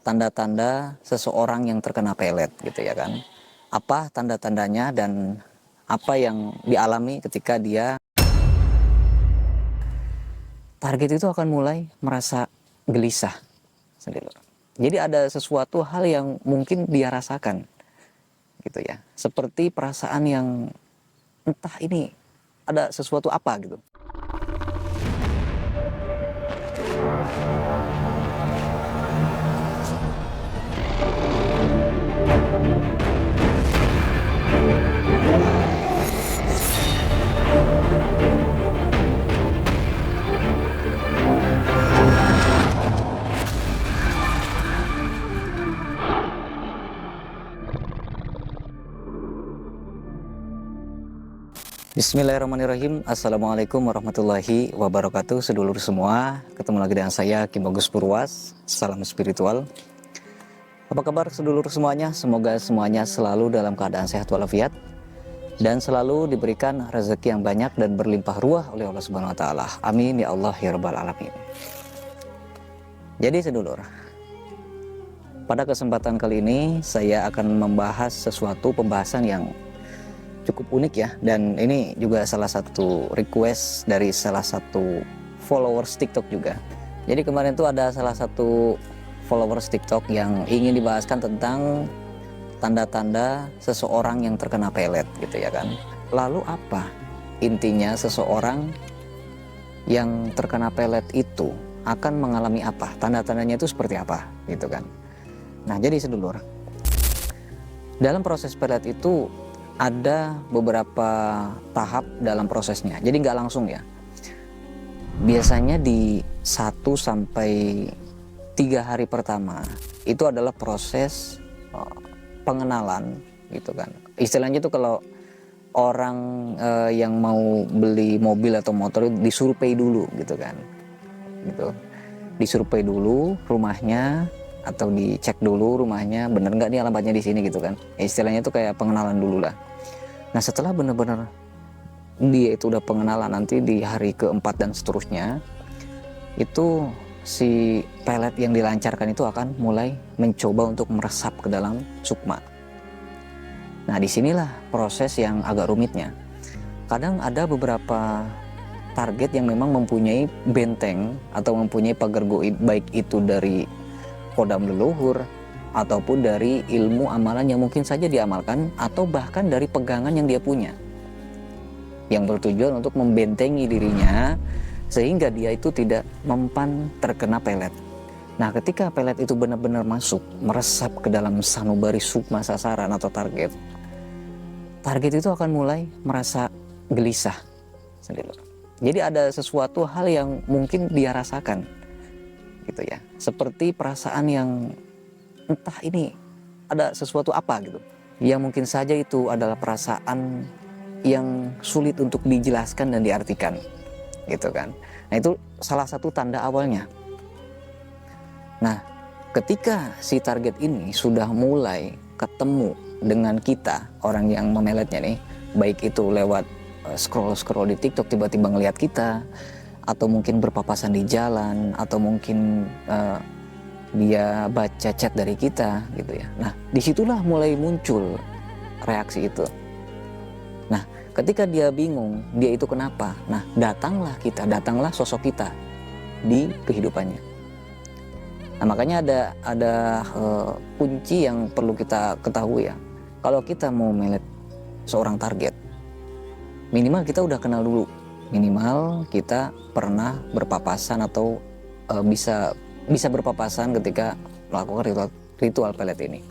tanda-tanda seseorang yang terkena pelet gitu ya kan. Apa tanda-tandanya dan apa yang dialami ketika dia target itu akan mulai merasa gelisah sendiri. Jadi ada sesuatu hal yang mungkin dia rasakan gitu ya. Seperti perasaan yang entah ini ada sesuatu apa gitu. Bismillahirrahmanirrahim. Assalamualaikum warahmatullahi wabarakatuh. Sedulur semua, ketemu lagi dengan saya Kim Bagus Purwas. Salam spiritual. Apa kabar sedulur semuanya? Semoga semuanya selalu dalam keadaan sehat walafiat dan selalu diberikan rezeki yang banyak dan berlimpah ruah oleh Allah Subhanahu wa taala. Amin ya Allah ya rabbal alamin. Jadi sedulur, pada kesempatan kali ini saya akan membahas sesuatu pembahasan yang cukup unik ya, dan ini juga salah satu request dari salah satu followers TikTok juga. Jadi kemarin tuh ada salah satu followers TikTok yang ingin dibahaskan tentang tanda-tanda seseorang yang terkena pelet gitu ya kan. Lalu apa intinya seseorang yang terkena pelet itu akan mengalami apa? Tanda-tandanya itu seperti apa gitu kan. Nah jadi sedulur, dalam proses pelet itu ada beberapa tahap dalam prosesnya, jadi nggak langsung ya. Biasanya di 1 sampai 3 hari pertama itu adalah proses pengenalan gitu kan. Istilahnya itu kalau orang yang mau beli mobil atau motor itu disurvei dulu gitu kan, gitu. Disurvei dulu rumahnya atau dicek dulu rumahnya, bener nggak nih alamatnya di sini gitu kan. Istilahnya itu kayak pengenalan dulu lah. Nah setelah bener-bener dia itu udah pengenalan, nanti di hari keempat dan seterusnya itu si pelet yang dilancarkan itu akan mulai mencoba untuk meresap ke dalam sukma. Nah disinilah proses yang agak rumitnya. Kadang ada beberapa target yang memang mempunyai benteng atau mempunyai pagar goib, baik itu dari kodam leluhur ataupun dari ilmu amalan yang mungkin saja diamalkan, atau bahkan dari pegangan yang dia punya yang bertujuan untuk membentengi dirinya sehingga dia itu tidak mempan terkena pelet. Nah ketika pelet itu benar-benar masuk meresap ke dalam sanubari sukma sasaran atau target itu akan mulai merasa gelisah sendiri. Jadi ada sesuatu hal yang mungkin dia rasakan gitu ya, seperti perasaan yang entah ini ada sesuatu apa gitu, yang mungkin saja itu adalah perasaan yang sulit untuk dijelaskan dan diartikan gitu kan. Nah itu salah satu tanda awalnya. Nah ketika si target ini sudah mulai ketemu dengan kita, orang yang memeletnya nih, baik itu lewat scroll di TikTok tiba-tiba ngelihat kita, atau mungkin berpapasan di jalan, atau mungkin dia baca chat dari kita gitu ya. Nah disitulah mulai muncul reaksi itu. Nah ketika dia bingung dia itu kenapa, nah datanglah sosok kita di kehidupannya. Nah makanya ada kunci yang perlu kita ketahui ya. Kalau kita mau melet seorang target, minimal kita udah kenal dulu, minimal kita pernah berpapasan atau bisa berpapasan ketika melakukan ritual pelet ini.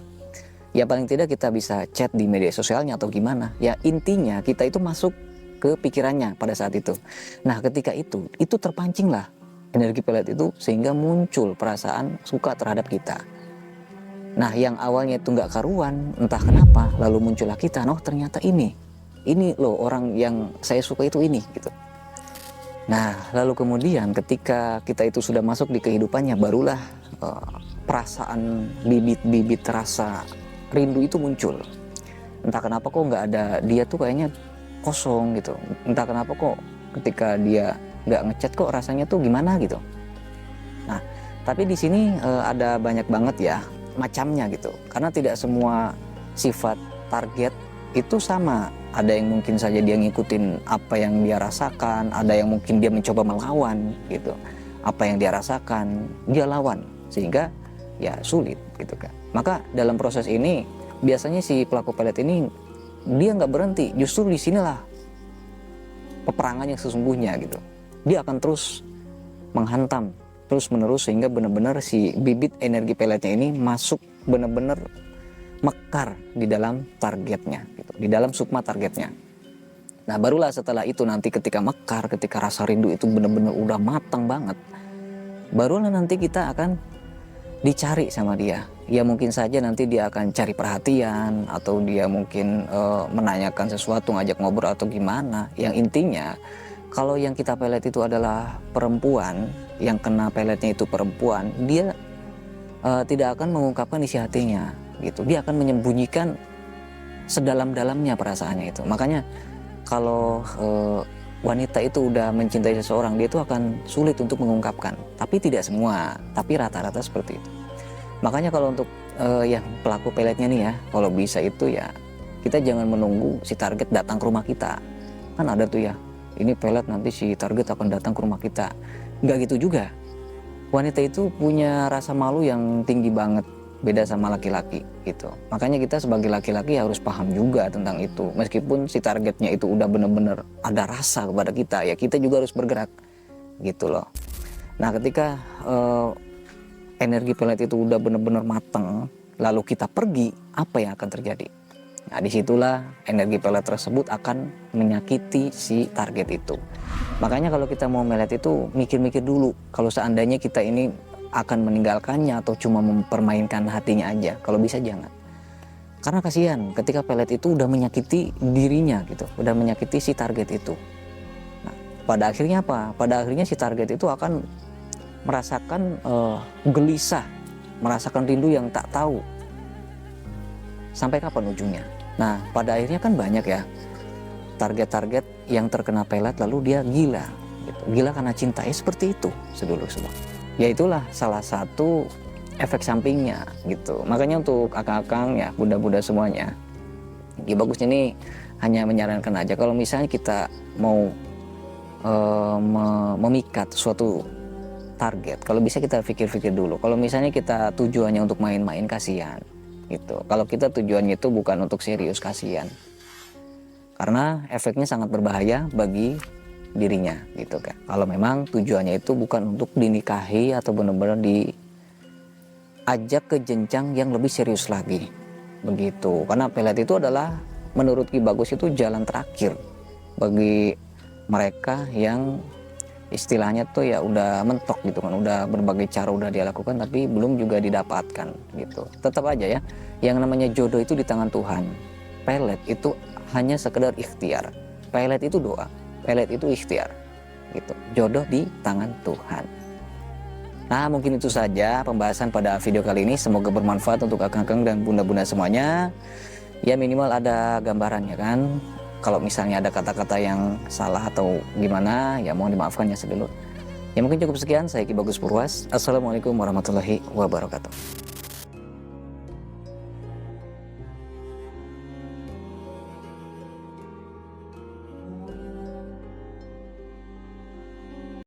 Ya paling tidak kita bisa chat di media sosialnya atau gimana. Ya intinya kita itu masuk ke pikirannya pada saat itu. Nah ketika itu terpancinglah energi pelet itu sehingga muncul perasaan suka terhadap kita. Nah yang awalnya itu nggak karuan, entah kenapa, lalu muncullah kita, oh ternyata ini loh orang yang saya suka itu ini gitu. Nah lalu kemudian ketika kita itu sudah masuk di kehidupannya, barulah perasaan bibit-bibit rasa rindu itu muncul. Entah kenapa kok nggak ada dia tuh kayaknya kosong gitu. Entah kenapa kok ketika dia nggak ngechat kok rasanya tuh gimana gitu. Nah Tapi di sini ada banyak banget ya macamnya gitu. Karena tidak semua sifat target itu sama. Ada yang mungkin saja dia ngikutin apa yang dia rasakan, ada yang mungkin dia mencoba melawan gitu. Apa yang dia rasakan, dia lawan, sehingga ya sulit gitu kan. Maka dalam proses ini biasanya si pelaku pelet ini dia nggak berhenti, justru di sinilah peperangan yang sesungguhnya gitu. Dia akan terus menghantam terus menerus sehingga benar-benar si bibit energi peletnya ini masuk benar-benar mekar di dalam targetnya gitu, di dalam sukma targetnya. Nah barulah setelah itu nanti ketika mekar, ketika rasa rindu itu benar-benar udah matang banget, barulah nanti kita akan dicari sama dia. Ya mungkin saja nanti dia akan cari perhatian, atau dia mungkin menanyakan sesuatu, ngajak ngobrol atau gimana. Yang intinya kalau yang kita pelet itu adalah perempuan, yang kena peletnya itu perempuan, dia tidak akan mengungkapkan isi hatinya gitu. Dia akan menyembunyikan sedalam-dalamnya perasaannya itu. Makanya kalau wanita itu udah mencintai seseorang, dia itu akan sulit untuk mengungkapkan. Tapi tidak semua, tapi rata-rata seperti itu. Makanya kalau untuk yang pelaku peletnya nih ya, kalau bisa itu ya kita jangan menunggu si target datang ke rumah kita. Kan ada tuh ya, ini pelet nanti si target akan datang ke rumah kita. Nggak gitu juga. Wanita itu punya rasa malu yang tinggi banget, beda sama laki-laki gitu. Makanya kita sebagai laki-laki harus paham juga tentang itu. Meskipun si targetnya itu udah bener-bener ada rasa kepada kita, ya kita juga harus bergerak gitu loh. Nah ketika energi pelet itu udah bener-bener matang, lalu kita pergi, apa yang akan terjadi? Nah disitulah energi pelet tersebut akan menyakiti si target itu. Makanya kalau kita mau melet itu mikir-mikir dulu, kalau seandainya kita ini akan meninggalkannya atau cuma mempermainkan hatinya aja. Kalau bisa jangan. Karena kasihan ketika pelet itu udah menyakiti dirinya gitu, udah menyakiti si target itu. Nah, pada akhirnya apa? Pada akhirnya si target itu akan merasakan gelisah, merasakan rindu yang tak tahu sampai kapan ujungnya. Nah, pada akhirnya kan banyak ya target-target yang terkena pelet lalu dia gila gitu. Gila karena cinta, ya seperti itu sedulur semua. Ya itulah salah satu efek sampingnya gitu. Makanya untuk akang-akang ya, bunda-bunda semuanya, ya bagusnya nih hanya menyarankan aja kalau misalnya kita mau memikat suatu target, kalau bisa kita pikir-pikir dulu. Kalau misalnya kita tujuannya untuk main-main, kasihan gitu. Kalau kita tujuannya itu bukan untuk serius, kasihan. Karena efeknya sangat berbahaya bagi dirinya gitu kan. Kalau memang tujuannya itu bukan untuk dinikahi atau benar-benar diajak ke jenjang yang lebih serius lagi begitu. Karena pelet itu adalah menurut Ki Bagus itu jalan terakhir bagi mereka yang istilahnya tuh ya udah mentok gitu kan, udah berbagai cara udah dia lakukan tapi belum juga didapatkan gitu. Tetap aja ya, yang namanya jodoh itu di tangan Tuhan. Pelet itu hanya sekedar ikhtiar. Pelet itu doa, pelet itu ikhtiar gitu. Jodoh di tangan Tuhan. Nah mungkin itu saja pembahasan pada video kali ini. Semoga bermanfaat untuk akang-akang dan bunda-bunda semuanya. Ya minimal ada gambarannya kan. Kalau misalnya ada kata-kata yang salah atau gimana, ya mohon dimaafkan ya sedulur. Ya mungkin cukup sekian, saya Ki Bagus Purwas. Assalamualaikum warahmatullahi wabarakatuh.